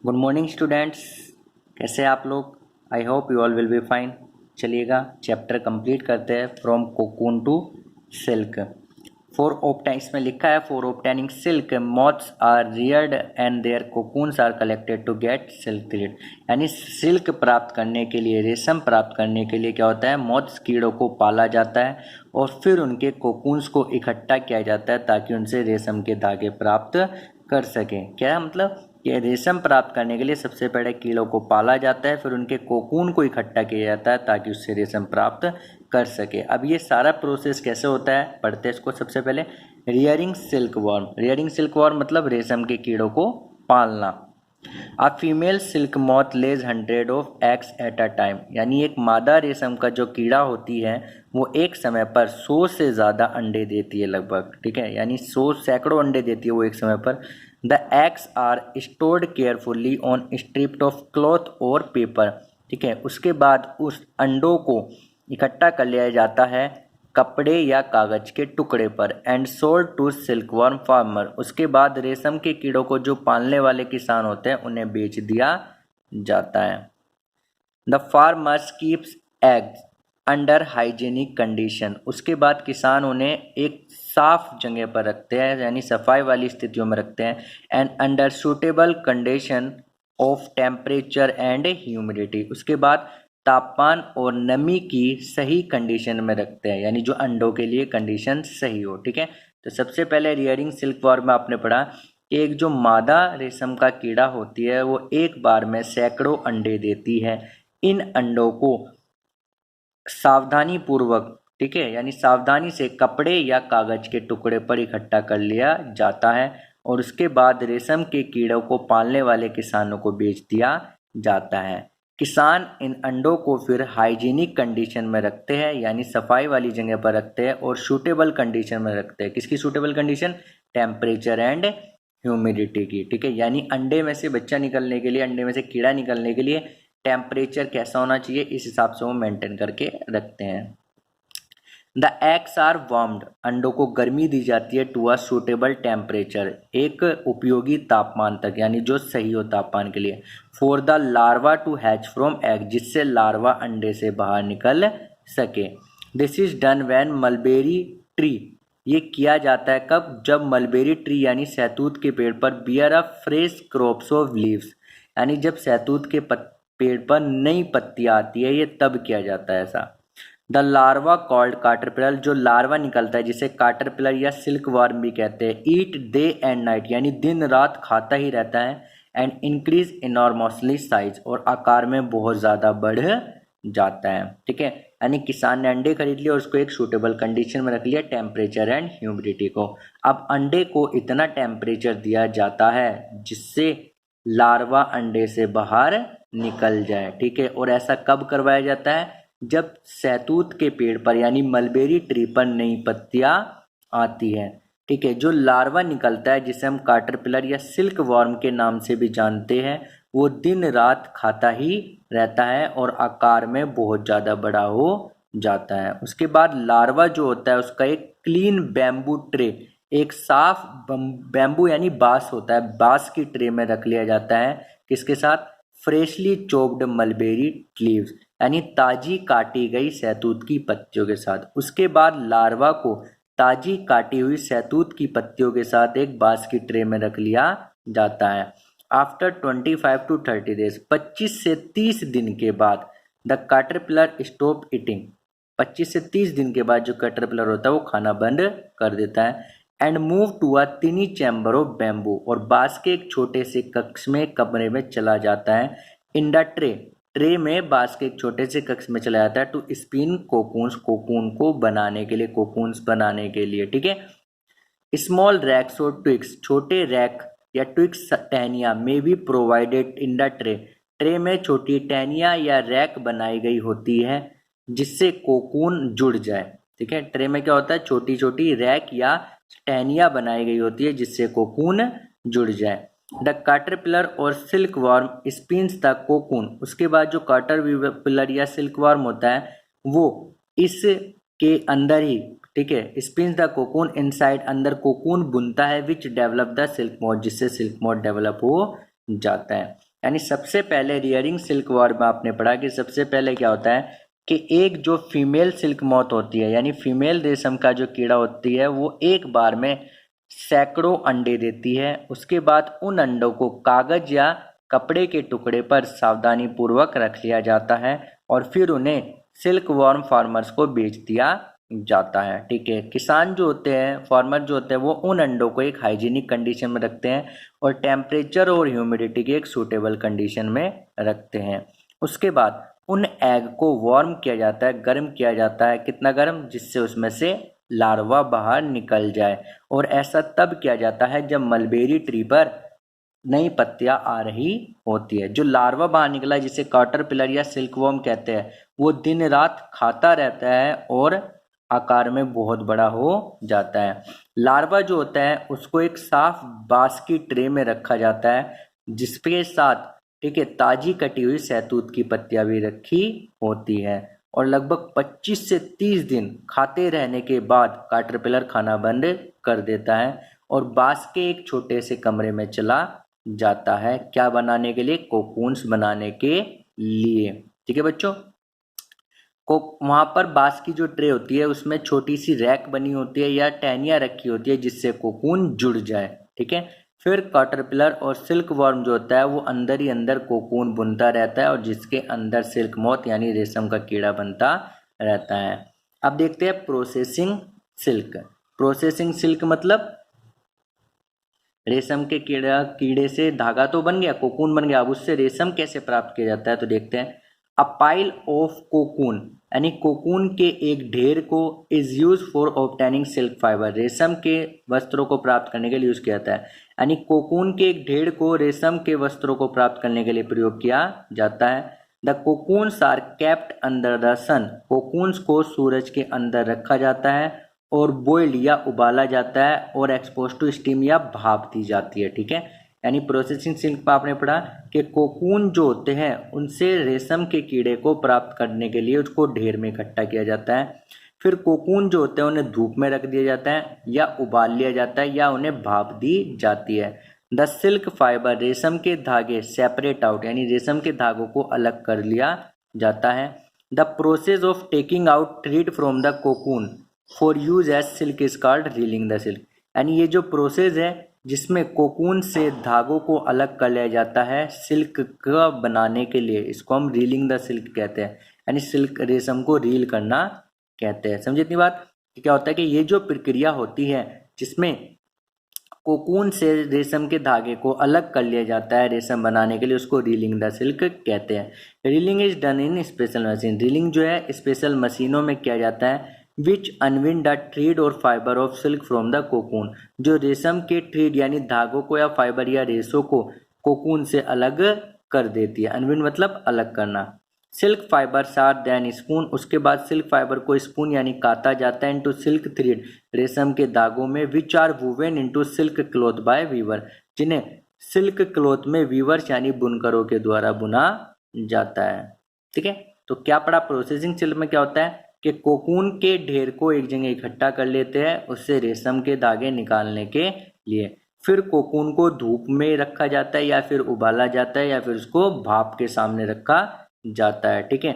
Good morning students, कैसे हैं आप लोग। I hope you all will be fine. चलिएगा चैप्टर कंप्लीट करते हैं फ्रॉम कोकून टू सिल्क। इसमें लिखा है for obtaining silk moths are reared and their cocoons are collected to get silk thread. यानी सिल्क प्राप्त करने के लिए, रेशम प्राप्त करने के लिए क्या होता है, मॉथ्स कीड़ों को पाला जाता है और फिर उनके कोकून्स को इकट्ठा किया जाता है ताकि उनसे रेशम के धागे प्राप्त कर सकें। क्या मतलब कि रेशम प्राप्त करने के लिए सबसे पहले कीड़ों को पाला जाता है, फिर उनके कोकून को इकट्ठा किया जाता है ताकि उससे रेशम प्राप्त कर सके। अब ये सारा प्रोसेस कैसे होता है पढ़ते हैं इसको। सबसे पहले rearing silk worm. Rearing silk worm मतलब रेशम के कीड़ों को पालना। A female silk moth lays 100 of eggs at a time. यानी एक मादा रेशम का जो कीड़ा होती है वो एक समय पर 100 से ज़्यादा अंडे देती है लगभग, ठीक है। यानी 100 सैकड़ों अंडे देती है वो एक समय पर। The eggs are stored carefully on strip of cloth और पेपर, ठीक है। उसके बाद उस अंडों को इकट्ठा कर लिया जाता है कपड़े या कागज के टुकड़े पर and sold to silkworm farmer. उसके बाद रेशम के कीड़ों को जो पालने वाले किसान होते हैं उन्हें बेच दिया जाता है। The farmers keeps eggs under hygienic condition. उसके बाद किसान उन्हें एक साफ जगह पर रखते हैं, यानी सफाई वाली स्थितियों में रखते हैं। And under suitable condition of temperature and humidity. उसके बाद तापमान और नमी की सही कंडीशन में रखते हैं, यानी जो अंडों के लिए कंडीशन सही हो, ठीक है। तो सबसे पहले रियरिंग सिल्क वॉर्म में आपने पढ़ा कि एक जो मादा रेशम का कीड़ा होती है वो एक बार में सैकड़ों अंडे देती है। इन अंडों को सावधानी पूर्वक, ठीक है, यानी सावधानी से कपड़े या कागज के टुकड़े पर इकट्ठा कर लिया जाता है और उसके बाद रेशम के कीड़ों को पालने वाले किसानों को बेच दिया जाता है। किसान इन अंडों को फिर हाइजीनिक कंडीशन में रखते हैं, यानी सफाई वाली जगह पर रखते हैं और सूटेबल कंडीशन में रखते हैं। किसकी suitable condition? Temperature and humidity की, ठीक है। यानी अंडे में से बच्चा निकलने के लिए, अंडे में से कीड़ा निकलने के लिए टेम्परेचर कैसा होना चाहिए, इस हिसाब से वो मेंटेन करके रखते हैं। The eggs are warmed. अंडों को गर्मी दी जाती है टू अ सूटेबल टेम्परेचर, एक उपयोगी तापमान तक, यानी जो सही हो तापमान के लिए। For the larva to hatch from egg, जिससे लार्वा अंडे से बाहर निकल सके। This is done when mulberry tree. ये किया जाता है कब? जब मलबेरी ट्री यानी सहतूत के पेड़ पर bear a fresh crops of leaves, यानी जब सहतूत के पेड़ पर नई पत्तियां आती है, ये तब किया जाता है ऐसा। द लार्वा कॉल्ड काटरपिलर, जो लार्वा निकलता है जिसे काटरपिलर या सिल्क वार्म भी कहते हैं, ईट डे एंड नाइट, यानी दिन रात खाता ही रहता है। एंड इंक्रीज इनॉर्मसली साइज, और आकार में बहुत ज़्यादा बढ़ जाता है, ठीक है। यानी किसान ने अंडे खरीद लिए और उसको एक सूटेबल कंडीशन में रख लिया, टेम्परेचर एंड ह्यूमिडिटी को। अब अंडे को इतना टेम्परेचर दिया जाता है जिससे लार्वा अंडे से बाहर निकल जाए, ठीक है। और ऐसा कब करवाया जाता है? जब सहतूत के पेड़ पर यानी मलबेरी ट्री पर नई पत्तियां आती है, ठीक है। जो लार्वा निकलता है जिसे हम काटरपिलर या सिल्क वॉर्म के नाम से भी जानते हैं, वो दिन रात खाता ही रहता है और आकार में बहुत ज़्यादा बड़ा हो जाता है। उसके बाद लार्वा जो होता है उसका एक क्लीन बैम्बू ट्रे, एक साफ बैम्बू यानी बांस होता है, बांस की ट्रे में रख लिया जाता है। किसके साथ? फ्रेशली चोप्ड मलबेरी लीव्स, यानी ताजी काटी गई सहतूत की पत्तियों के साथ। उसके बाद लार्वा को ताजी काटी हुई सहतूत की पत्तियों के साथ एक बांस की ट्रे में रख लिया जाता है। आफ्टर 25 टू 30 डेज, 25 से 30 दिन के बाद, द कैटरपिलर स्टॉप ईटिंग। 25 से 30 दिन के बाद जो कैटरपिलर होता है वो खाना बंद कर देता है। And move to a tiny chamber of bamboo, और बांस के एक छोटे से कक्ष में, कमरे में चला जाता है। इन द ट्रे में बांस के एक छोटे से कक्ष में चला जाता है टू स्पिन कोकून्स, कोकून को बनाने के लिए, कोकून्स बनाने के लिए, ठीक है। स्मॉल रैक्स और ट्विक्स, छोटे रैक या ट्विक्स टहनियाँ में भी प्रोवाइडेड इन द ट्रे में छोटी टहनियाँ या रैक बनाई गई होती है जिससे कोकून जुड़ जाए, ठीक है। ट्रे में क्या होता है? छोटी छोटी रैक या टहनियाँ बनाई गई होती है जिससे कोकून जुड़ जाए। द कैटरपिलर और silk worm spins the cocoon. उसके बाद जो कैटरपिलर या सिल्क वर्म होता है वो इसके अंदर ही, ठीक है, स्पिन्स द कोकून इनसाइड, अंदर कोकून बुनता है, which develop the silk mode, जिससे सिल्क मोड डेवलप हो जाता है। यानी सबसे पहले रियरिंग सिल्क वॉर्म में आपने पढ़ा कि सबसे पहले क्या होता है कि एक जो फीमेल सिल्क मॉथ होती है यानी फीमेल रेशम का जो कीड़ा होती है वो एक बार में सैकड़ों अंडे देती है। उसके बाद उन अंडों को कागज या कपड़े के टुकड़े पर सावधानी पूर्वक रख लिया जाता है और फिर उन्हें सिल्क वॉर्म फार्मर्स को बेच दिया जाता है। ठीक है, किसान जो होते हैं, फार्मर जो होते हैं, वो उन अंडों को एक हाइजीनिक कंडीशन में रखते हैं और टेम्परेचर और ह्यूमिडिटी की एक सूटेबल कंडीशन में रखते हैं। उसके बाद उन एग को वार्म किया जाता है, गर्म किया जाता है। कितना गर्म? जिससे उसमें से लार्वा बाहर निकल जाए। और ऐसा तब किया जाता है जब मलबेरी ट्री पर नई पत्तियां आ रही होती है। जो लार्वा बाहर निकला है जिसे कैटरपिलर या सिल्कवॉर्म कहते हैं, वो दिन रात खाता रहता है और आकार में बहुत बड़ा हो जाता है। लार्वा जो होता है उसको एक साफ बांस की ट्रे में रखा जाता है जिसके साथ, ठीक है, ताजी कटी हुई सहतूत की पत्तियां भी रखी होती है और लगभग 25 से 30 दिन खाते रहने के बाद कैटरपिलर खाना बंद कर देता है और बांस के एक छोटे से कमरे में चला जाता है। क्या बनाने के लिए? कोकून्स बनाने के लिए। ठीक है बच्चों, को वहां पर बांस की जो ट्रे होती है उसमें छोटी सी रैक बनी होती है या टहनियाँ रखी होती है जिससे कोकून जुड़ जाए। ठीक है, फिर कैटरपिलर और सिल्क वर्म जो होता है वो अंदर ही अंदर कोकून बुनता रहता है और जिसके अंदर सिल्क मॉथ यानी रेशम का कीड़ा बनता रहता है। अब देखते हैं प्रोसेसिंग सिल्क। प्रोसेसिंग सिल्क मतलब रेशम के कीड़े से धागा तो बन गया, कोकून बन गया, अब उससे रेशम कैसे प्राप्त किया जाता है तो देखते हैं। अ पाइल ऑफ कोकून यानी कोकून के एक ढेर को is use for obtaining silk fibre, रेशम के वस्त्रों को प्राप्त करने के लिए यूज किया जाता है। यानी कोकून के एक ढेर को रेशम के वस्त्रों को प्राप्त करने के लिए प्रयोग किया जाता है। The cocoons are kept under the sun, cocoons को सूरज के अंदर रखा जाता है और बॉइल्ड या उबाला जाता है और एक्सपोज टू स्टीम या भाप दी जाती है। ठीक है, यानी प्रोसेसिंग सिल्क पर आपने पढ़ा कि कोकून जो होते हैं उनसे रेशम के कीड़े को प्राप्त करने के लिए उसको ढेर में इकट्ठा किया जाता है। फिर कोकून जो होते हैं उन्हें धूप में रख दिया जाता है या उबाल लिया जाता है या उन्हें भाप दी जाती है। द सिल्क फाइबर, रेशम के धागे सेपरेट आउट यानी रेशम के धागों को अलग कर लिया जाता है। The process of taking out thread from the cocoon for use as silk is called reeling the silk, यानी ये जो प्रोसेस है जिसमें कोकून से धागों को अलग कर लिया जाता है सिल्क का बनाने के लिए, इसको हम रीलिंग द सिल्क कहते हैं, यानी सिल्क रेशम को रील करना कहते हैं। समझे इतनी बात? क्या होता है कि ये जो प्रक्रिया होती है जिसमें कोकून से रेशम के धागे को अलग कर लिया जाता है रेशम बनाने के लिए, उसको रीलिंग द सिल्क कहते हैं। Reeling is done in special machine, reeling जो है स्पेशल मशीनों में किया जाता है। विच अनविन द थ्रेड और fibre of silk from the cocoon, जो रेशम के थ्रेड यानी धागों को या फाइबर या रेशों को कोकून से अलग कर देती है। अनविन मतलब अलग करना। Silk fibre are then spun, उसके बाद सिल्क फाइबर को स्पून यानी काता जाता है इनटू सिल्क थ्रेड, रेशम के धागों में, which are woven into silk cloth by weaver, जिन्हें सिल्क क्लॉथ में वीवर्स यानी बुनकरों के द्वारा बुना जाता है। ठीक है, तो क्या पढ़ा? प्रोसेसिंग सिल्क में क्या होता है कि कोकून के ढेर को एक जगह इकट्ठा कर लेते हैं उससे रेशम के धागे निकालने के लिए। फिर कोकून को धूप में रखा जाता है या फिर उबाला जाता है या फिर उसको भाप के सामने रखा जाता है। ठीक है,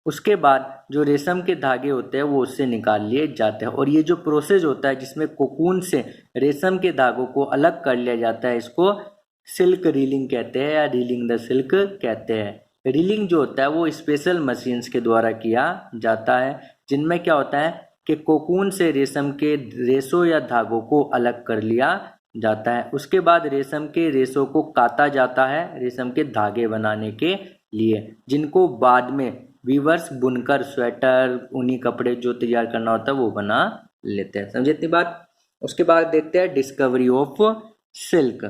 उसके बाद जो रेशम के धागे होते हैं वो उससे निकाल लिए जाते हैं और ये जो प्रोसेस होता है जिसमें कोकून से रेशम के धागों को अलग कर लिया जाता है इसको सिल्क रीलिंग कहते हैं या रीलिंग द सिल्क कहते हैं। रीलिंग जो होता है वो स्पेशल मशीन्स के द्वारा किया जाता है जिनमें क्या होता है कि कोकून से रेशम के रेशों या धागों को अलग कर लिया जाता है। उसके बाद रेशम के रेशों को काता जाता है रेशम के धागे बनाने के लिए, जिनको बाद में वीवर्स बुनकर स्वेटर ऊनी कपड़े जो तैयार करना होता है वो बना लेते हैं। समझे इतनी बात? उसके बाद देखते हैं discovery of silk.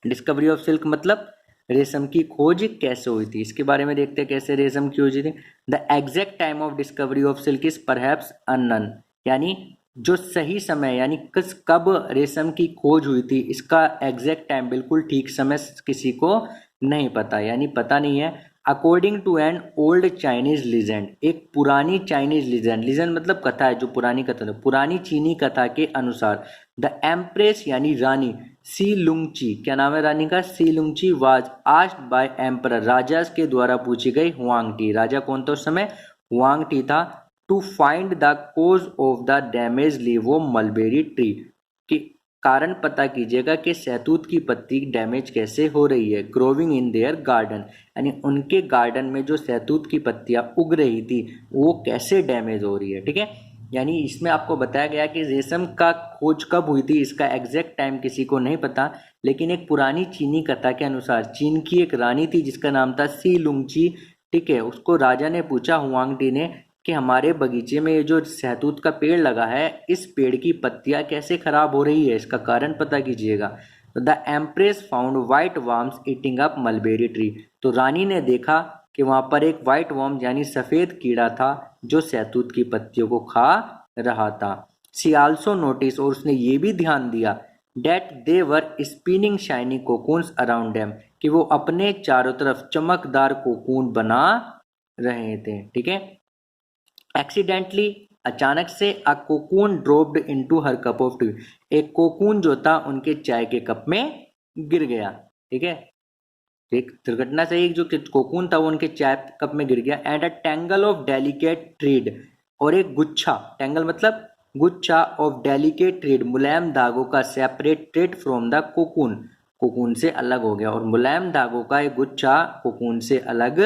Discovery of silk मतलब रेशम की खोज कैसे हुई थी, इसके बारे में देखते हैं कैसे रेशम की खोज हुई थी। The exact time of discovery of silk is perhaps unknown, यानी जो सही समय यानी कब रेशम की खोज हुई थी इसका एग्जैक्ट टाइम बिल्कुल ठीक समय किसी को नहीं पता, यानी पता नहीं है। According to an old Chinese legend, एक पुरानी चाइनीज लीजेंड, लीजेंड मतलब कथा है, जो पुरानी कथा, पुरानी चीनी कथा के अनुसार द एम्प्रेस यानी रानी सी लुंगची, क्या नाम है रानी का, सी लुंगची वाज आस्क्ड बाय एम्परर, राजा के द्वारा पूछी गई हुआंग टी, राजा कौन था उस समय, हुआंग टी था, to find the cause of the damage leave of mulberry tree, कि कारण पता कीजिएगा कि सहतूत की पत्ती डैमेज कैसे हो रही है, ग्रोविंग इन देयर गार्डन, यानी उनके गार्डन में जो सहतूत की पत्तियां उग रही थी वो कैसे डैमेज हो रही है। ठीक है, यानी इसमें आपको बताया गया कि रेशम का खोज कब हुई थी, इसका एग्जैक्ट टाइम किसी को नहीं पता, लेकिन एक पुरानी चीनी कथा के अनुसार चीन की एक रानी थी जिसका नाम था सी लुंगची, ठीक है, उसको राजा ने पूछा हुआंग टी ने कि हमारे बगीचे में ये जो सहतूत का पेड़ लगा है इस पेड़ की पत्तियां कैसे खराब हो रही है, इसका कारण पता कीजिएगा। तो the empress found white worms eating up mulberry tree, तो रानी ने देखा कि वहां पर एक व्हाइट वर्म यानी सफेद कीड़ा था जो सहतूत की पत्तियों को खा रहा था। शी आल्सो नोटिस, और उसने ये भी ध्यान दिया, that they were spinning shiny cocoons around them, कि वो अपने चारों तरफ चमकदार कोकून बना रहे थे। ठीक है, एक्सीडेंटली, अचानक से, a cocoon dropped into her cup of tea, एक कोकून जो था उनके चाय के कप में गिर गया। ठीक है, एक दुर्घटना से एक जो कोकून था वो उनके चाय कप में गिर गया। And a tangle of delicate thread, और एक गुच्छा, टैंगल मतलब गुच्छा, ऑफ डेलिकेट थ्रेड, मुलायम धागों का, separated from the cocoon, cocoon से अलग हो गया, और मुलायम धागों का एक गुच्छा कोकून से अलग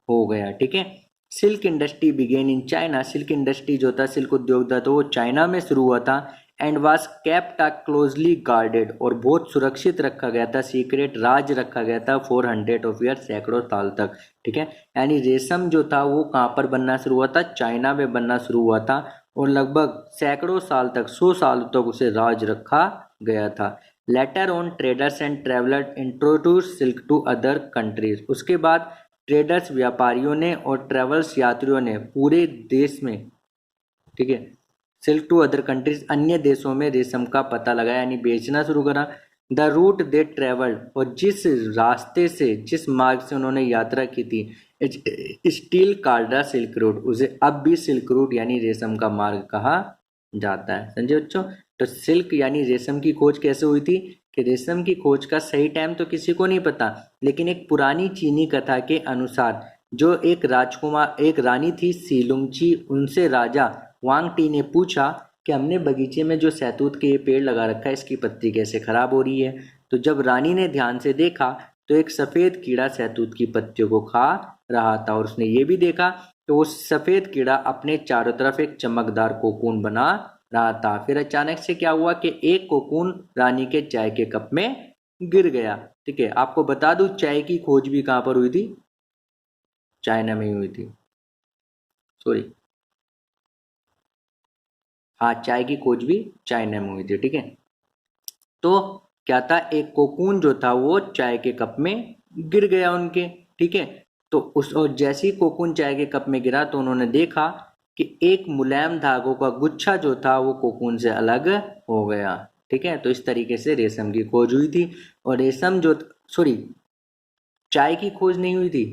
हो गया। ठीक है, silk industry began in China, silk industry जो था, सिल्क उद्योग था, तो वो चाइना में शुरू हुआ था। And was kept closely guarded, और बहुत सुरक्षित रखा गया था, सीक्रेट राज रखा गया था, 400 ऑफ ईयर, सैकड़ों साल तक। ठीक है, यानी रेशम जो था वो कहाँ पर बनना शुरू हुआ था, चाइना में बनना शुरू हुआ था, और लगभग सैकड़ों साल तक, 100 साल तक उसे राज रखा गया था। Later on traders and traveller introduce silk to other countries, उसके बाद ट्रेडर्स व्यापारियों ने और ट्रेवल्स यात्रियों ने पूरे देश में, ठीक है, सिल्क टू अदर कंट्रीज, अन्य देशों में रेशम का पता लगाया, यानी बेचना शुरू करा। द रूट दे ट्रेवल्ड, और जिस रास्ते से, जिस मार्ग से उन्होंने यात्रा की थी, steel called the silk route, उसे अब भी सिल्क रूट यानी रेशम का मार्ग कहा जाता है। समझे बच्चों, तो सिल्क यानी रेशम की खोज कैसे हुई थी, कि रेशम की खोज का सही टाइम तो किसी को नहीं पता, लेकिन एक पुरानी चीनी कथा के अनुसार जो एक राजकुमार, एक रानी थी सी लुंगची, उनसे राजा वांग टी ने पूछा कि हमने बगीचे में जो सहतूत के पेड़ लगा रखा है इसकी पत्ती कैसे खराब हो रही है। तो जब रानी ने ध्यान से देखा तो एक सफ़ेद कीड़ा सहतूत की पत्तियों को खा रहा था, और उसने ये भी देखा कि वो सफ़ेद कीड़ा अपने चारों तरफ एक चमकदार कोकून बना रहा था। फिर अचानक से क्या हुआ कि एक कोकून रानी के चाय के कप में गिर गया। ठीक है, आपको बता दूं चाय की खोज भी कहाँ पर हुई थी, चाइना में ही हुई थी, सॉरी, हाँ, चाय की खोज भी चाइना में हुई थी। ठीक है, तो क्या था, एक कोकून जो था वो चाय के कप में गिर गया उनके। ठीक है, तो उस, और जैसे ही कोकून चाय के कप में गिरा तो उन्होंने देखा कि एक मुलायम धागों का गुच्छा जो था वो कोकून से अलग हो गया। ठीक है, तो इस तरीके से रेशम की खोज हुई थी। और रेशम जो, सॉरी, चाय की खोज नहीं हुई थी,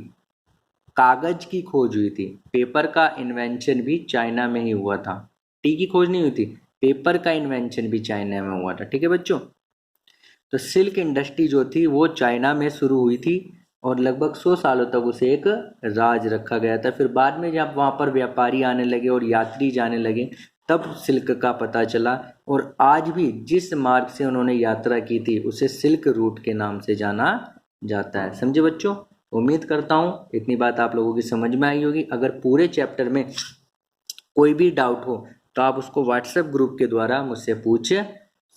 कागज की खोज हुई थी। पेपर का इन्वेंशन भी चाइना में ही हुआ था, टी की खोज नहीं हुई थी, पेपर का इन्वेंशन भी चाइना में हुआ था। ठीक है बच्चों, तो सिल्क इंडस्ट्री जो थी वो चाइना में शुरू हुई थी और लगभग 100 सालों तक उसे एक राज रखा गया था। फिर बाद में जब वहाँ पर व्यापारी आने लगे और यात्री जाने लगे तब सिल्क का पता चला, और आज भी जिस मार्ग से उन्होंने यात्रा की थी उसे सिल्क रूट के नाम से जाना जाता है। समझे बच्चों, उम्मीद करता हूँ इतनी बात आप लोगों की समझ में आई होगी। अगर पूरे चैप्टर में कोई भी डाउट हो तो आप उसको व्हाट्सएप ग्रुप के द्वारा मुझसे पूछ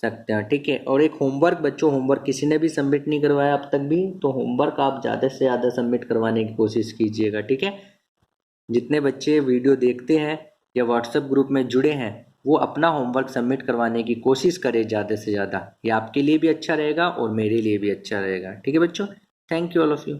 सकते हैं। ठीक है, और एक होमवर्क बच्चों, होमवर्क किसी ने भी सबमिट नहीं करवाया अब तक भी, तो होमवर्क आप ज़्यादा से ज़्यादा सबमिट करवाने की कोशिश कीजिएगा। ठीक है, जितने बच्चे वीडियो देखते हैं या व्हाट्सएप ग्रुप में जुड़े हैं वो अपना होमवर्क सबमिट करवाने की कोशिश करें ज़्यादा से ज़्यादा, ये आपके लिए भी अच्छा रहेगा और मेरे लिए भी अच्छा रहेगा। ठीक है बच्चों, thank you all of you.